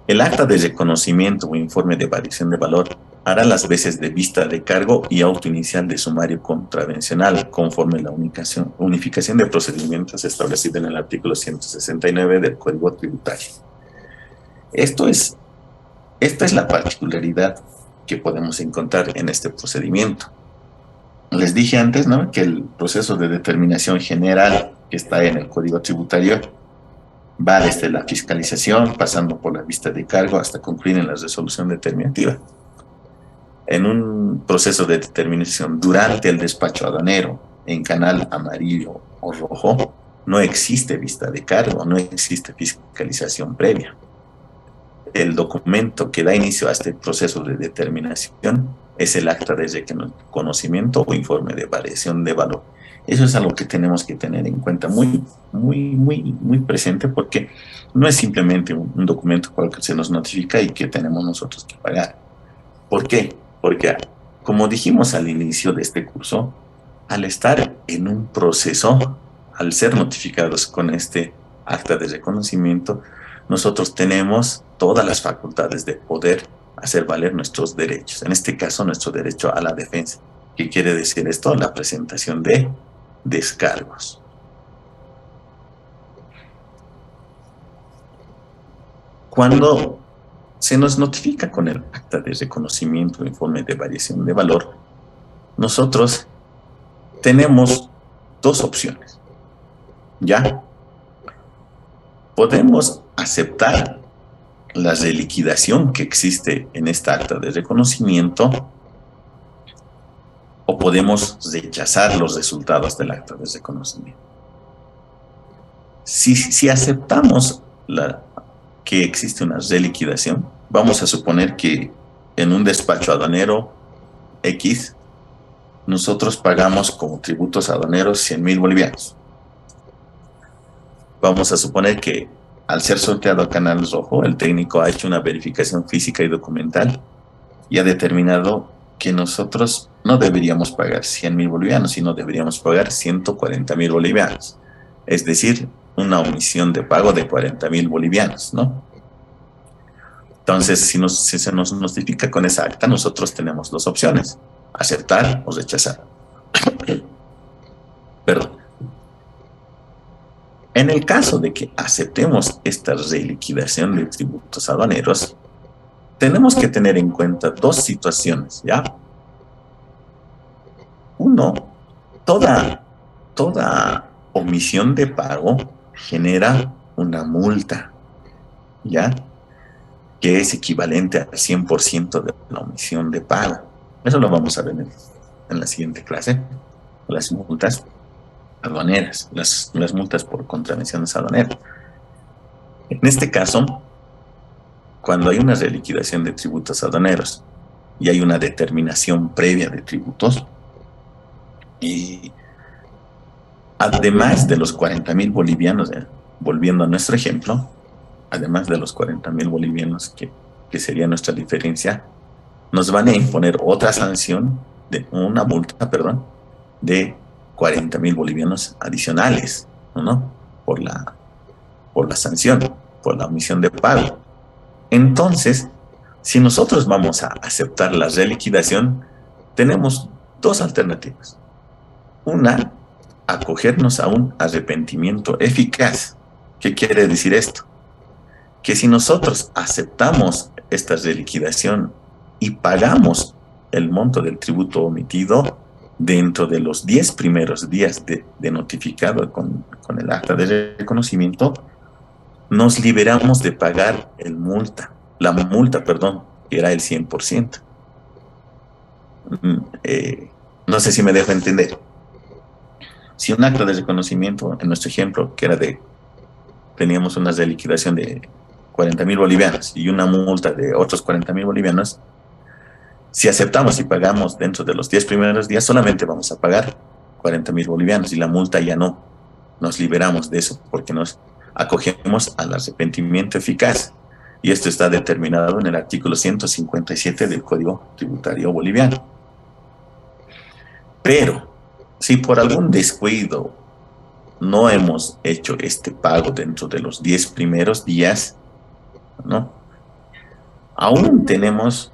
El acta de reconocimiento o informe de variación de valor hará las veces de vista de cargo y auto inicial de sumario contravencional conforme la unificación de procedimientos establecida en el artículo 169 del Código Tributario. Esta es la particularidad que podemos encontrar en este procedimiento. Les dije antes, ¿no?, que el proceso de determinación general que está en el Código Tributario va desde la fiscalización, pasando por la vista de cargo, hasta concluir en la resolución determinativa. En un proceso de determinación durante el despacho aduanero, en canal amarillo o rojo, no existe vista de cargo, no existe fiscalización previa. El documento que da inicio a este proceso de determinación es el acta de reconocimiento o informe de variación de valor. Eso es algo que tenemos que tener en cuenta muy presente, porque no es simplemente un documento cual que se nos notifica y que tenemos nosotros que pagar. ¿Por qué? Porque, como dijimos al inicio de este curso, al estar en un proceso, al ser notificados con este acta de reconocimiento, nosotros tenemos todas las facultades de poder hacer valer nuestros derechos. En este caso, nuestro derecho a la defensa. ¿Qué quiere decir esto? La presentación de descargos. Cuando se nos notifica con el acta de reconocimiento o informe de variación de valor, nosotros tenemos dos opciones. ¿Ya? Podemos aceptar la reliquidación que existe en esta acta de reconocimiento o podemos rechazar los resultados del acta de reconocimiento. Si aceptamos que existe una reliquidación, vamos a suponer que en un despacho aduanero X, nosotros pagamos como tributos aduaneros 100,000 bolivianos. Vamos a suponer que al ser sorteado a Canal Rojo, el técnico ha hecho una verificación física y documental y ha determinado que nosotros no deberíamos pagar 100,000 bolivianos, sino deberíamos pagar 140,000 bolivianos. Es decir, una omisión de pago de 40,000 bolivianos, ¿no? Entonces, si se nos notifica con esa acta, nosotros tenemos dos opciones: aceptar o rechazar. Perdón. En el caso de que aceptemos esta reliquidación de tributos aduaneros, tenemos que tener en cuenta dos situaciones, ¿ya? Uno, toda omisión de pago genera una multa, ¿ya?, que es equivalente al 100% de la omisión de pago. Eso lo vamos a ver en la siguiente clase, las multas aduaneras, las multas por contravenciones aduaneras. En este caso, cuando hay una reliquidación de tributos aduaneros y hay una determinación previa de tributos, y además de los 40.000 bolivianos, volviendo a nuestro ejemplo, además de los 40.000 bolivianos que sería nuestra diferencia, nos van a imponer otra sanción, de una multa, perdón, de 40.000 bolivianos adicionales, ¿no? Por la sanción, por la omisión de pago. Entonces, si nosotros vamos a aceptar la reliquidación, tenemos dos alternativas. Una, acogernos a un arrepentimiento eficaz. ¿Qué quiere decir esto? Que si nosotros aceptamos esta reliquidación y pagamos el monto del tributo omitido dentro de los 10 primeros días de notificado con el acta de reconocimiento, nos liberamos de pagar la multa, perdón, que era el 100%. No sé si me dejo entender. Si un acta de reconocimiento, en nuestro ejemplo, que era teníamos una reliquidación de 40.000 bolivianos y una multa de otros 40.000 bolivianos, si aceptamos y pagamos dentro de los 10 primeros días, solamente vamos a pagar 40.000 bolivianos y la multa ya no. Nos liberamos de eso porque nos acogemos al arrepentimiento eficaz. Y esto está determinado en el artículo 157 del Código Tributario Boliviano. Pero, si por algún descuido no hemos hecho este pago dentro de los 10 primeros días, ¿no? Aún tenemos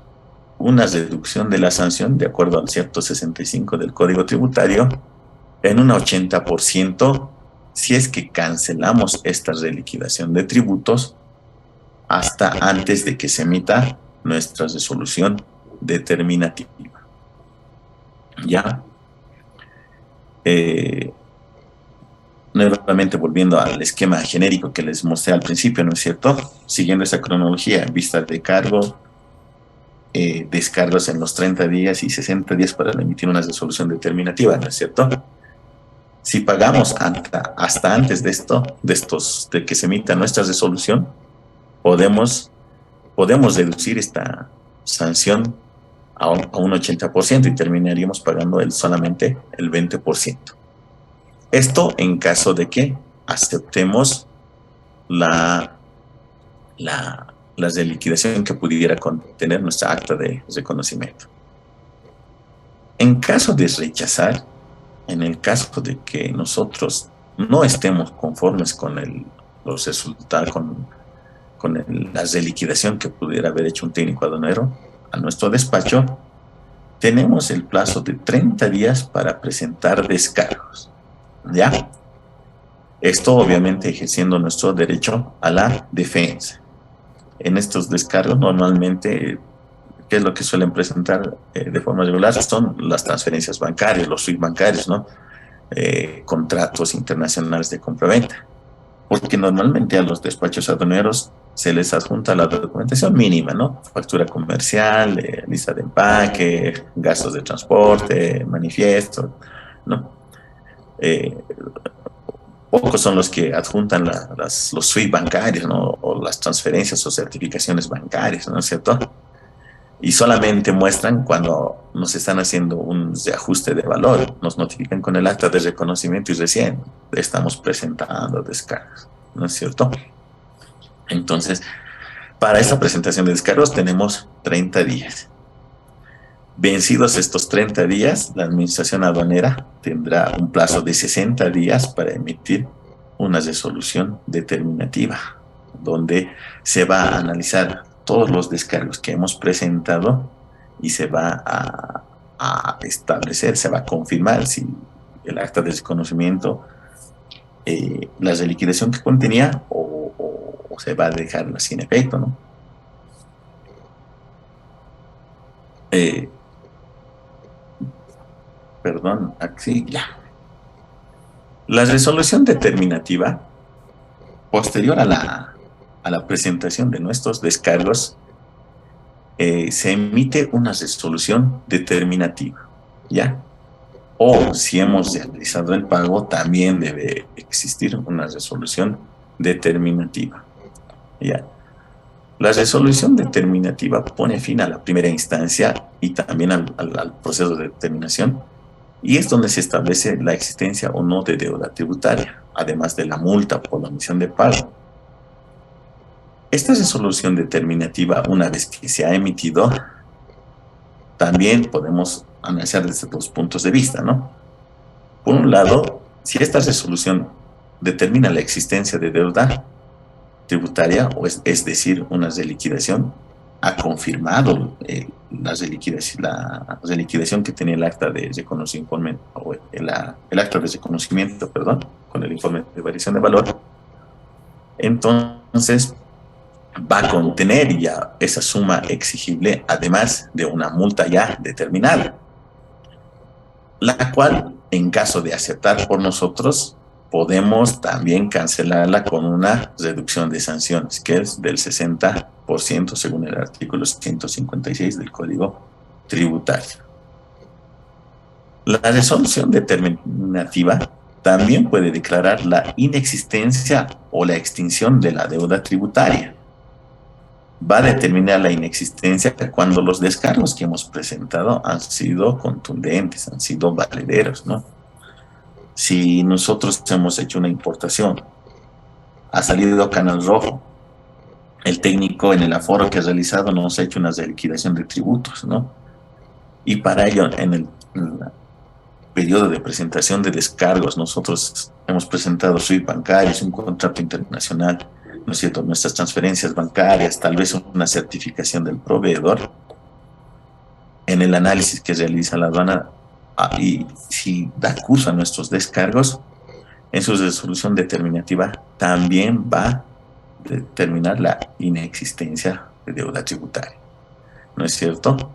una reducción de la sanción, de acuerdo al 165 del Código Tributario, en un 80% si es que cancelamos esta reliquidación de tributos hasta antes de que se emita nuestra resolución determinativa. ¿Ya? Nuevamente volviendo al esquema genérico que les mostré al principio, ¿no es cierto? Siguiendo esa cronología, vista de cargo, descargos en los 30 días y 60 días para emitir una resolución determinativa, ¿no es cierto? Si pagamos hasta antes de que se emita nuestra resolución, podemos reducir esta sanción a un 80% y terminaríamos pagando solamente el 20%. Esto en caso de que aceptemos la reliquidación que pudiera contener nuestra acta de reconocimiento. En caso de rechazar, en el caso de que nosotros no estemos conformes con los resultados, con la reliquidación que pudiera haber hecho un técnico aduanero a nuestro despacho, tenemos el plazo de 30 días para presentar descargos. ¿Ya? Esto obviamente ejerciendo nuestro derecho a la defensa. En estos descargos normalmente, ¿qué es lo que suelen presentar de forma regular? Son las transferencias bancarias, los SWIFT bancarios, ¿no? Contratos internacionales de compraventa. Porque normalmente a los despachos aduaneros se les adjunta la documentación mínima, ¿no? Factura comercial, lista de empaque, gastos de transporte, manifiesto, ¿no? Pocos son los que adjuntan los SWIFT bancarios, ¿no? O las transferencias o certificaciones bancarias, ¿no es cierto? Y solamente muestran cuando nos están haciendo un reajuste de valor, nos notifican con el acta de reconocimiento y recién estamos presentando descargos, ¿no es cierto? Entonces, para esta presentación de descargos tenemos 30 días. Vencidos estos 30 días, la administración aduanera tendrá un plazo de 60 días para emitir una resolución determinativa, donde se va a analizar todos los descargos que hemos presentado y se va a establecer, se va a confirmar si el acta de desconocimiento, la reliquidación que contenía o se va a dejar sin efecto, ¿no? Perdón, aquí ya. La resolución determinativa, posterior a la presentación de nuestros descargos, se emite una resolución determinativa, ¿ya? O si hemos realizado el pago, también debe existir una resolución determinativa, ¿ya? La resolución determinativa pone fin a la primera instancia y también al proceso de determinación, y es donde se establece la existencia o no de deuda tributaria, además de la multa por la omisión de pago. Esta resolución determinativa, una vez que se ha emitido, también podemos analizar desde dos puntos de vista, ¿no? Por un lado, si esta resolución determina la existencia de deuda tributaria, es decir, una reliquidación, ha confirmado la reliquidación que tenía el acta de reconocimiento, o el acta de reconocimiento, perdón, con el informe de variación de valor. Entonces, va a contener ya esa suma exigible, además de una multa ya determinada, la cual, en caso de aceptar por nosotros, podemos también cancelarla con una reducción de sanciones, que es del 60% según el artículo 156 del Código Tributario. La resolución determinativa también puede declarar la inexistencia o la extinción de la deuda tributaria. Va a determinar la inexistencia cuando los descargos que hemos presentado han sido contundentes, han sido valederos, ¿no? Si nosotros hemos hecho una importación, ha salido canal rojo, el técnico en el aforo que ha realizado nos ha hecho una liquidación de tributos, ¿no? Y para ello, en el periodo de presentación de descargos, nosotros hemos presentado SWIFT bancarios, un contrato internacional, ¿no es cierto?, nuestras transferencias bancarias, tal vez una certificación del proveedor. En el análisis que realiza la aduana, y si da curso a nuestros descargos, en su resolución determinativa también va a determinar la inexistencia de deuda tributaria, ¿no es cierto?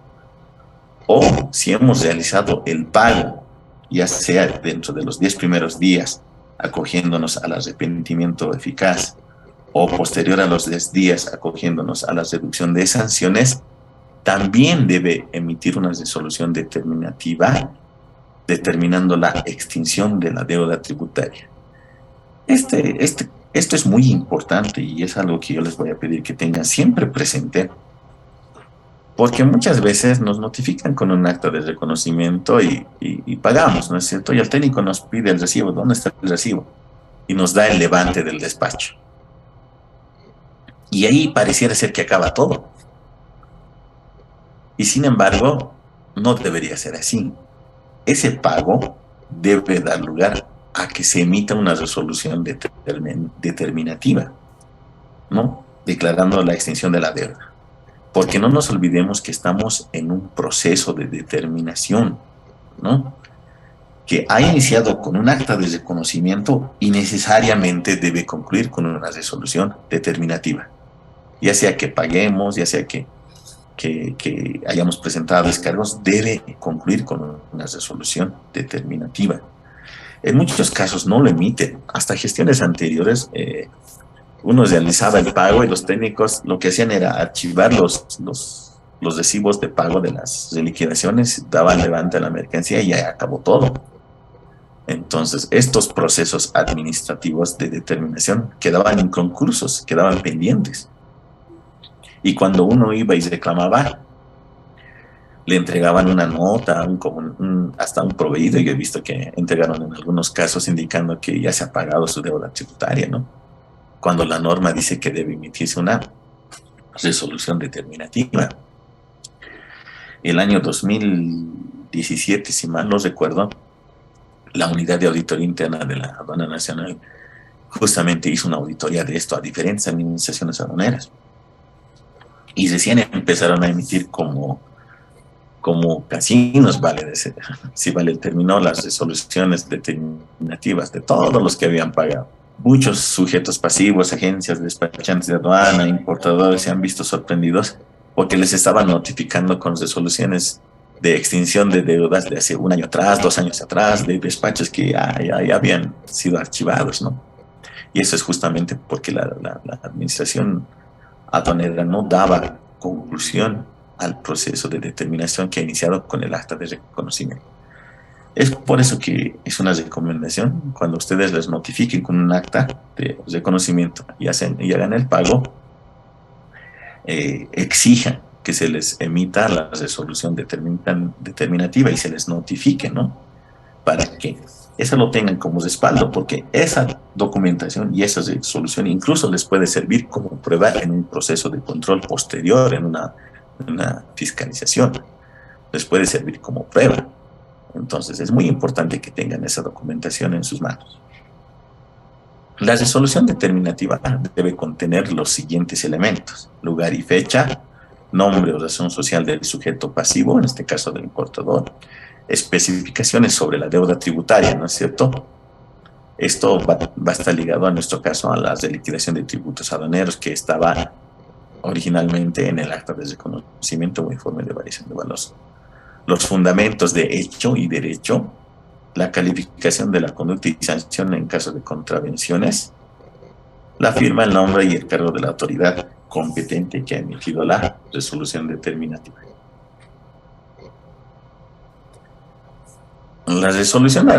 O si hemos realizado el pago, ya sea dentro de los 10 primeros días, acogiéndonos al arrepentimiento eficaz, o posterior a los 10 días, acogiéndonos a la reducción de sanciones, también debe emitir una resolución determinativa determinando la extinción de la deuda tributaria. Esto es muy importante y es algo que yo les voy a pedir que tengan siempre presente, porque muchas veces nos notifican con un acta de reconocimiento y pagamos, ¿no es cierto? Y el técnico nos pide el recibo. ¿Dónde está el recibo? Y nos da el levante del despacho. Y ahí pareciera ser que acaba todo. Y sin embargo, no debería ser así. Ese pago debe dar lugar a que se emita una resolución determinativa, ¿no? Declarando la extinción de la deuda. Porque no nos olvidemos que estamos en un proceso de determinación, ¿no?, que ha iniciado con un acta de reconocimiento y necesariamente debe concluir con una resolución determinativa. Ya sea que paguemos, ya sea que hayamos presentado descargos, debe concluir con una resolución determinativa. En muchos casos no lo emiten. Hasta gestiones anteriores, uno realizaba el pago y los técnicos lo que hacían era archivar los recibos de pago de las liquidaciones, daban levante a la mercancía y ya acabó todo. Entonces, estos procesos administrativos de determinación quedaban inconclusos, quedaban pendientes. Y cuando uno iba y reclamaba, le entregaban una nota, hasta un proveído. Yo he visto que entregaron en algunos casos indicando que ya se ha pagado su deuda tributaria, ¿no?, cuando la norma dice que debe emitirse una resolución determinativa. El año 2017, si mal no recuerdo, la Unidad de Auditoría Interna de la Aduana Nacional justamente hizo una auditoría de esto a diferentes administraciones aduaneras. Y recién empezaron a emitir como casinos, si vale el término, las resoluciones determinativas de todos los que habían pagado. Muchos sujetos pasivos, agencias, despachantes de aduana, importadores, se han visto sorprendidos porque les estaban notificando con resoluciones de extinción de deudas de hace un año atrás, 2 años atrás, de despachos que ya habían sido archivados, ¿no? Y eso es justamente porque la administración aduanera no daba conclusión al proceso de determinación que ha iniciado con el acta de reconocimiento. Es por eso que es una recomendación, cuando ustedes les notifiquen con un acta de reconocimiento y hagan el pago, exijan que se les emita la resolución determinativa y se les notifique, ¿no? Para que eso lo tengan como respaldo, porque esa documentación y esa resolución incluso les puede servir como prueba en un proceso de control posterior, en una fiscalización. Les puede servir como prueba. Entonces es muy importante que tengan esa documentación en sus manos. La resolución determinativa debe contener los siguientes elementos: lugar y fecha, nombre o razón social del sujeto pasivo, en este caso del importador, especificaciones sobre la deuda tributaria, ¿no es cierto? Esto va a estar ligado a nuestro caso a la de liquidación de tributos aduaneros que estaba originalmente en el acta de reconocimiento o informe de variación de valor. Los fundamentos de hecho y derecho, la calificación de la conducta y sanción en caso de contravenciones, la firma, el nombre y el cargo de la autoridad competente que ha emitido la resolución determinativa. La resolución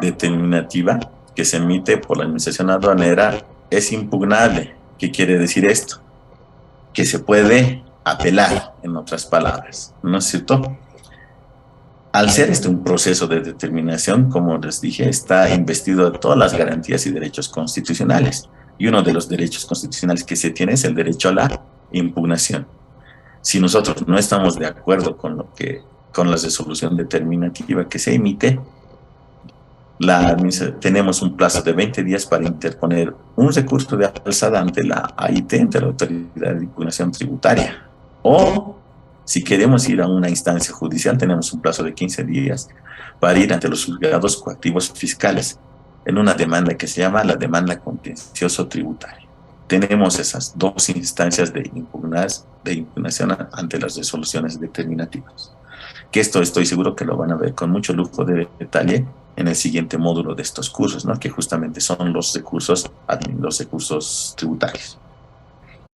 determinativa que se emite por la Administración Aduanera es impugnable. ¿Qué quiere decir esto? Que se puede apelar, en otras palabras, ¿no es cierto? Al ser este un proceso de determinación, como les dije, está investido de todas las garantías y derechos constitucionales. Y uno de los derechos constitucionales que se tiene es el derecho a la impugnación. Si nosotros no estamos de acuerdo con la resolución determinativa que se emite, tenemos un plazo de 20 días para interponer un recurso de alzada ante la AIT, ante la Autoridad de Impugnación Tributaria. O si queremos ir a una instancia judicial, tenemos un plazo de 15 días para ir ante los juzgados coactivos fiscales en una demanda que se llama la demanda contencioso tributaria. Tenemos esas dos instancias de impugnación ante las resoluciones determinativas. Que esto estoy seguro que lo van a ver con mucho lujo de detalle en el siguiente módulo de estos cursos, ¿no? Que justamente son los recursos tributarios.